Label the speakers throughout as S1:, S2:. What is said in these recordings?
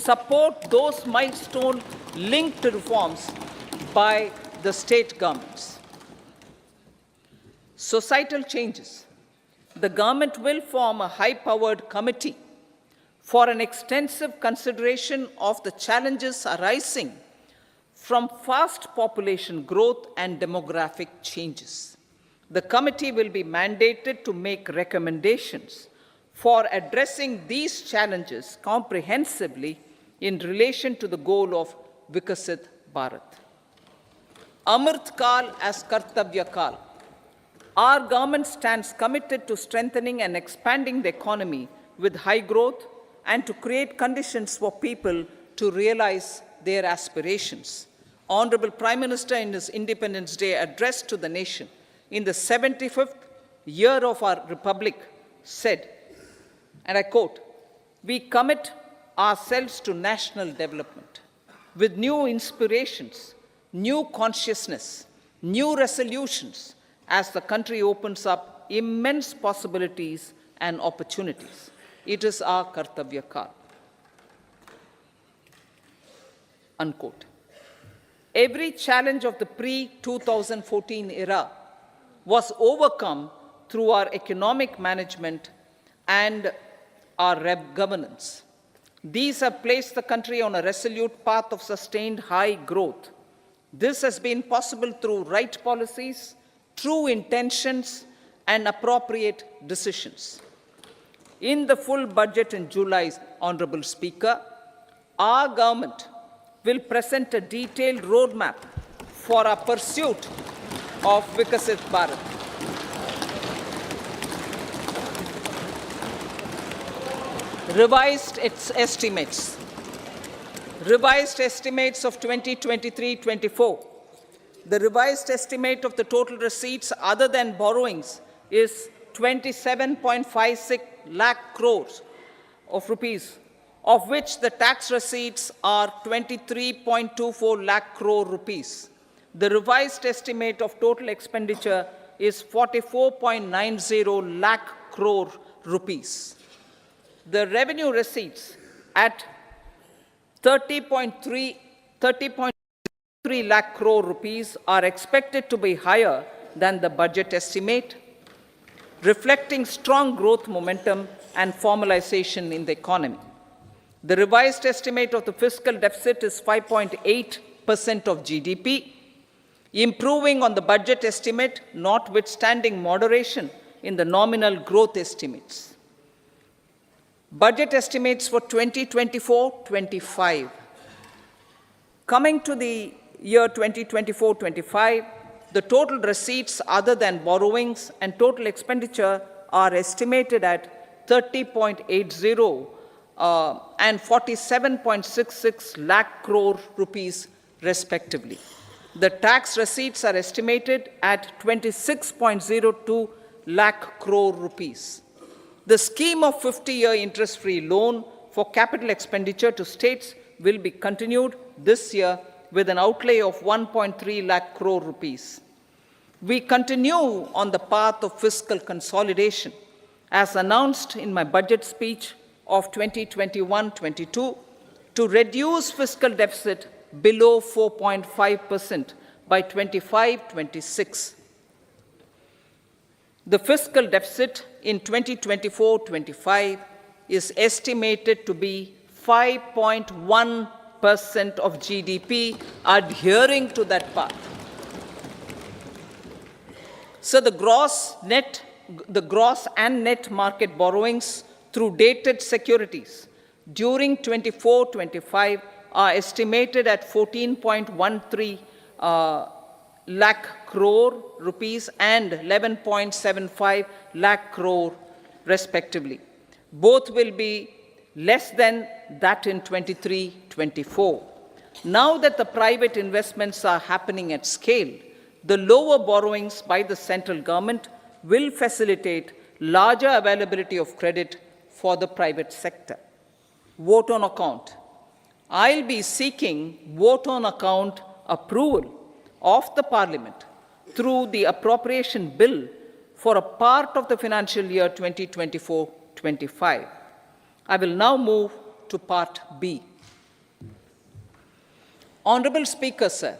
S1: support those milestone-linked reforms by the state governments. Societal changes. The government will form a high-powered committee for an extensive consideration of the challenges arising from fast population growth and demographic changes. The committee will be mandated to make recommendations for addressing these challenges comprehensively in relation to the goal of Vikasit Bharat. Amrit Kal as Kartavya Kal. Our government stands committed to strengthening and expanding the economy with high growth and to create conditions for people to realize their aspirations. Honorable Prime Minister, in his Independence Day address to the nation in the 75th year of our Republic, said, and I quote, "We commit ourselves to national development with new inspirations, new consciousness, new resolutions as the country opens up immense possibilities and opportunities. It is our Kartavya Kal." Unquote. Every challenge of the pre-2014 era was overcome through our economic management and our governance. These have placed the country on a resolute path of sustained high growth. This has been possible through right policies, true intentions, and appropriate decisions. In the full budget in July, Honorable Speaker, our government will present a detailed roadmap for our pursuit of Vikasit Bharat. Revised estimates of 2023-24. The revised estimate of the total receipts other than borrowings is 27.56 lakh crores of rupees, of which the tax receipts are 23.24 lakh crore rupees. The revised estimate of total expenditure is 44.90 lakh crore rupees. The revenue receipts at 30.3 lakh crore rupees are expected to be higher than the budget estimate, reflecting strong growth momentum and formalization in the economy. The revised estimate of the fiscal deficit is 5.8% of GDP, improving on the budget estimate, notwithstanding moderation in the nominal growth estimates. Budget estimates for 2024-25. Coming to the year 2024-25, the total receipts other than borrowings and total expenditure are estimated at 30.80 and 47.66 lakh crore rupees respectively. The tax receipts are estimated at 26.02 lakh crore rupees. The scheme of 50-year interest-free loan for capital expenditure to states will be continued this year with an outlay of 1.3 lakh crore rupees. We continue on the path of fiscal consolidation, as announced in my budget speech of 2021-22, to reduce fiscal deficit below 4.5% by 25-26. The fiscal deficit in 2024-25 is estimated to be 5.1% of GDP, adhering to that path. So the gross and net market borrowings through dated securities during 24-25 are estimated at 14.13 lakh crore rupees and 11.75 lakh crore respectively. Both will be less than that in 23-24. Now that the private investments are happening at scale, the lower borrowings by the central government will facilitate larger availability of credit for the private sector. Vote on account. I'll be seeking vote on account approval of the Parliament through the appropriation bill for a part of the financial year 2024-25. I will now move to Part B. Honorable Speaker, sir,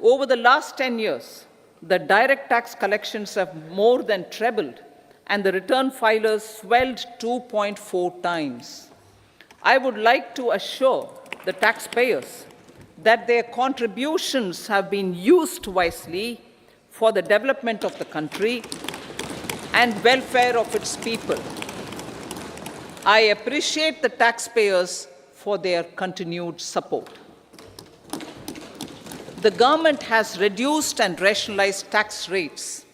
S1: over the last 10 years, the direct tax collections have more than trebled and the return filers swelled 2.4 times. I would like to assure the taxpayers that their contributions have been used wisely for the development of the country and welfare of its people. I appreciate the taxpayers for their continued support. The government has reduced and rationalized tax rates.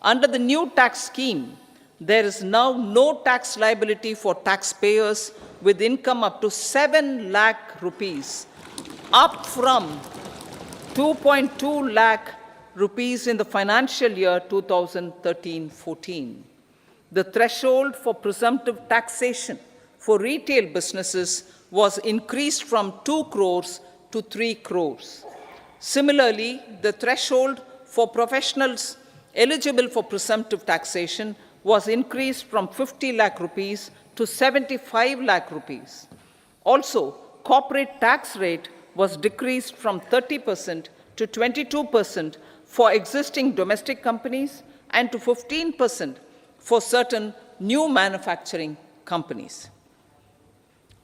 S1: Under the new tax scheme, there is now no tax liability for taxpayers with income up to 7 lakh rupees, up from 2.2 lakh rupees in the financial year 2013-14. The threshold for presumptive taxation for retail businesses was increased from 2 crores to 3 crores. Similarly, the threshold for professionals eligible for presumptive taxation was increased from 50 lakh rupees to 75 lakh rupees. Also, corporate tax rate was decreased from 30% to 22% for existing domestic companies and to 15% for certain new manufacturing companies.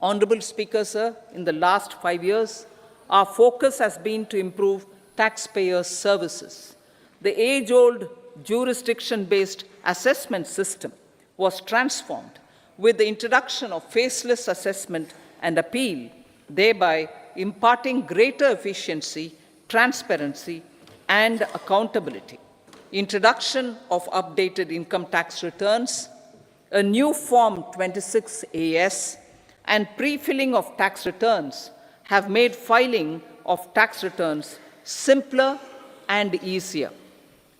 S1: Honorable Speaker, sir, in the last 5 years, our focus has been to improve taxpayer services. The age-old jurisdiction-based assessment system was transformed with the introduction of faceless assessment and appeal, thereby imparting greater efficiency, transparency, and accountability. Introduction of updated income tax returns, a new Form 26AS, and pre-filling of tax returns have made filing of tax returns simpler and easier.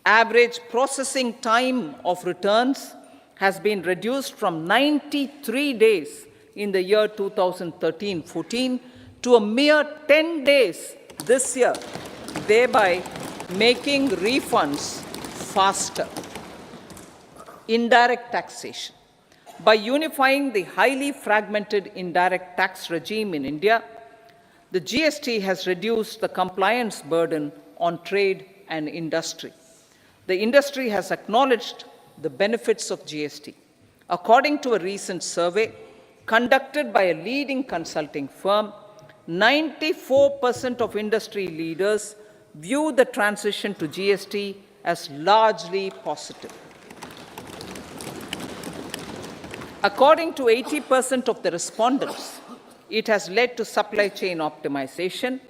S1: Average processing time of returns has been reduced from 93 days in the year 2013-14 to a mere 10 days this year, thereby making refunds faster. Indirect taxation. By unifying the highly fragmented indirect tax regime in India, the GST has reduced the compliance burden on trade and industry. The industry has acknowledged the benefits of GST. According to a recent survey conducted by a leading consulting firm, 94% of industry leaders view the transition to GST as largely positive. According to 80% of the respondents, it has led to supply chain optimization,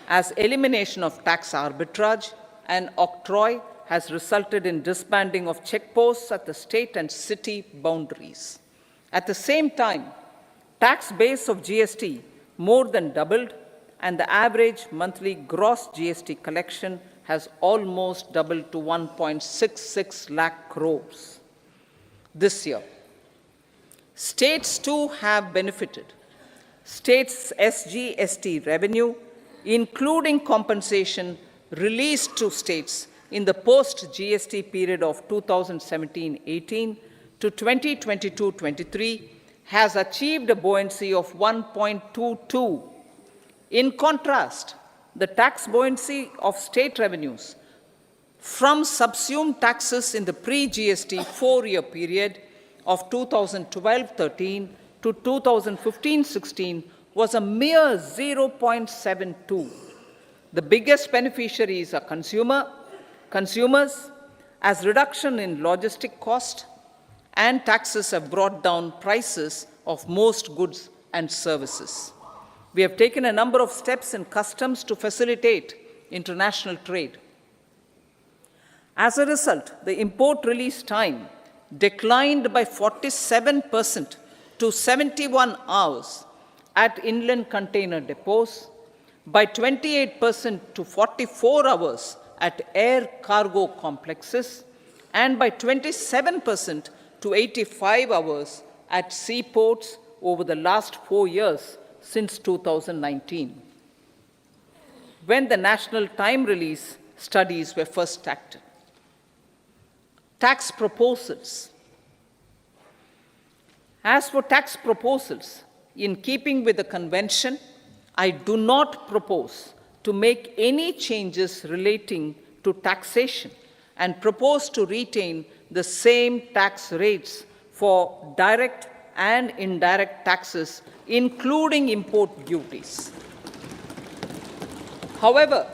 S1: as elimination of tax arbitrage and octroi has resulted in disbanding of checkposts at the state and city boundaries. At the same time, tax base of GST more than doubled, and the average monthly gross GST collection has almost doubled to 1.66 lakh crores this year. States too have benefited. States' SGST revenue, including compensation released to states in the post-GST period of 2017-18 to 2022-23, has achieved a buoyancy of 1.22. In contrast, the tax buoyancy of state revenues from subsumed taxes in the pre-GST 4-year period of 2012-13 to 2015-16 was a mere 0.72. The biggest beneficiaries are consumers, as reduction in logistic cost and taxes have brought down prices of most goods and services. We have taken a number of steps in customs to facilitate international trade. As a result, the import release time declined by 47% to 71 hours at inland container depots, by 28% to 44 hours at air cargo complexes, and by 27% to 85 hours at seaports over the last 4 years since 2019, when the national time release studies were first started. Tax proposals. As for tax proposals, in keeping with the convention, I do not propose to make any changes relating to taxation and propose to retain the same tax rates for direct and indirect taxes, including import duties. However,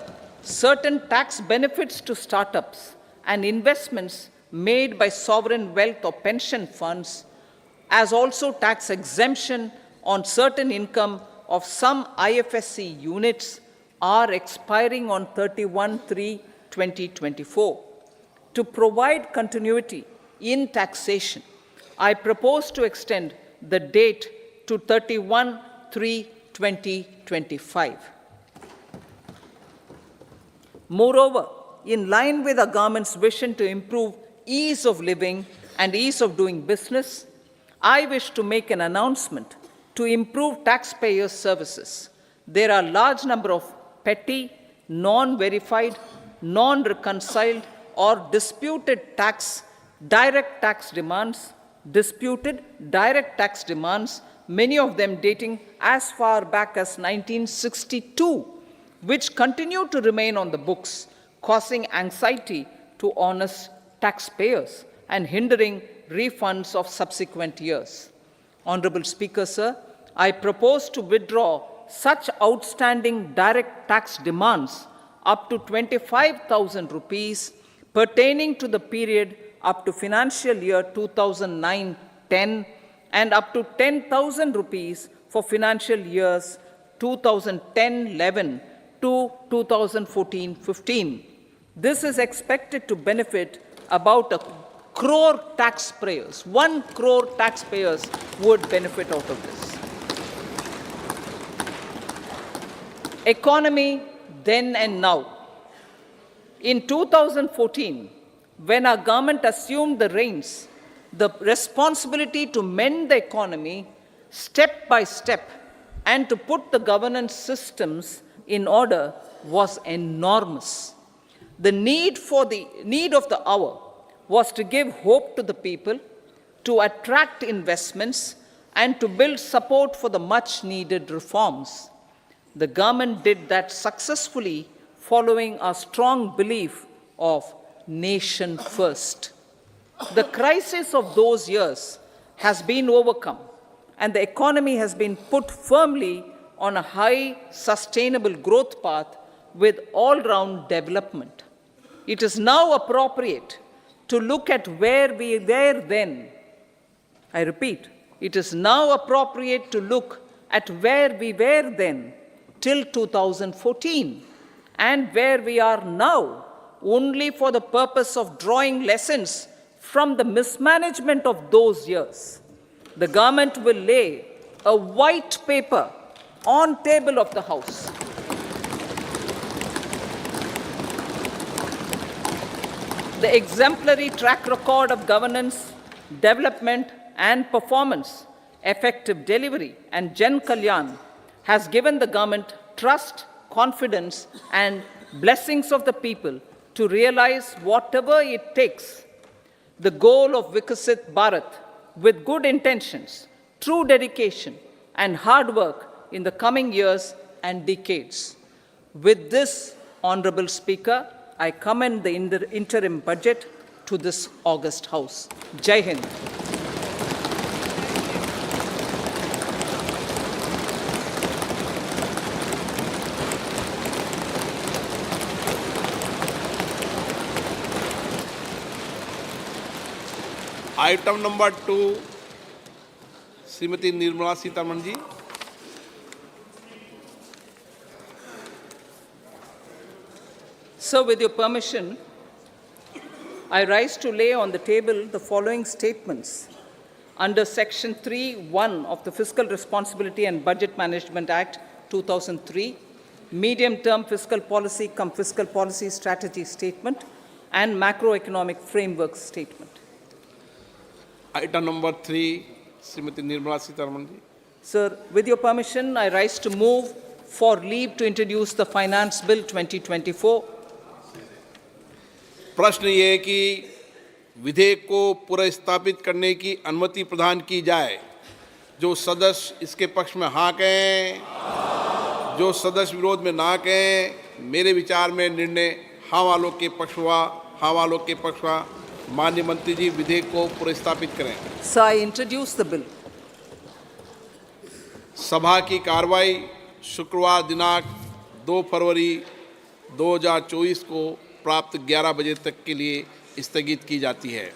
S1: certain tax benefits to startups and investments made by sovereign wealth or pension funds, as also tax exemption on certain income of some IFSC units, are expiring on 31/3/2024. To provide continuity in taxation, I propose to extend the date to 31/3/2025. Moreover, in line with our government's vision to improve ease of living and ease of doing business, I wish to make an announcement to improve taxpayers' services. There are a large number of petty, non-verified, non-reconciled, or disputed direct tax demands, many of them dating as far back as 1962, which continue to remain on the books, causing anxiety to honest taxpayers and hindering refunds of subsequent years. Honorable Speaker, sir, I propose to withdraw such outstanding direct tax demands up to 25,000 rupees pertaining to the period up to financial year 2009-10 and up to 10,000 rupees for financial years 2010-11 to 2014-15. This is expected to benefit about 1 crore taxpayers. 1 crore taxpayers would benefit out of this. Economy then and now. In 2014, when our government assumed the reins, the responsibility to mend the economy step by step and to put the governance systems in order was enormous. The need of the hour was to give hope to the people, to attract investments, and to build support for the much-needed reforms. The government did that successfully, following a strong belief of nation first. The crisis of those years has been overcome, and the economy has been put firmly on a high, sustainable growth path with all-round development. It is now appropriate to look at where we were then. I repeat, it is now appropriate to look at where we were then till 2014 and where we are now, only for the purpose of drawing lessons from the mismanagement of those years. The government will lay a white paper on table of the House. The exemplary track record of governance, development, and performance, effective delivery, and Jan Kalyan has given the government trust, confidence, and blessings of the people to realize whatever it takes, the goal of Vikasit Bharat, with good intentions, true dedication, and hard work in the coming years and decades. With this, Honorable Speaker, I commend the interim budget to this august House. Jai Hind.
S2: Item number 2, Srimati Nirmala Sitharaman ji.
S1: So, with your permission, I rise to lay on the table the following statements under Section 3(1) of the Fiscal Responsibility and Budget Management Act 2003, Medium-Term Fiscal Policy cum Fiscal Policy Strategy Statement, and Macroeconomic Framework Statement.
S2: Item number 3, Srimati Nirmala Sitharaman ji.
S1: Sir, with your permission, I rise to move for leave to introduce the Finance Bill 2024.
S2: प्रश्न ये है कि विधेयक को पुनर्स्थापित करने की अनुमति प्रदान की जाए। जो सदस्य इसके पक्ष में हाँ कहें, जो सदस्य विरोध में ना कहें, मेरे विचार में निर्णय हाँ वालों के पक्ष हुआ। हाँ वालों के पक्ष हुआ। माननीय मंत्री जी विधेयक को पुनर्स्थापित करें।
S1: So I introduce the bill.
S2: सभा की कार्रवाई शुक्रवार दिनांक 2 फरवरी 2024 को प्राप्त 11 बजे तक के लिए स्थगित की जाती है।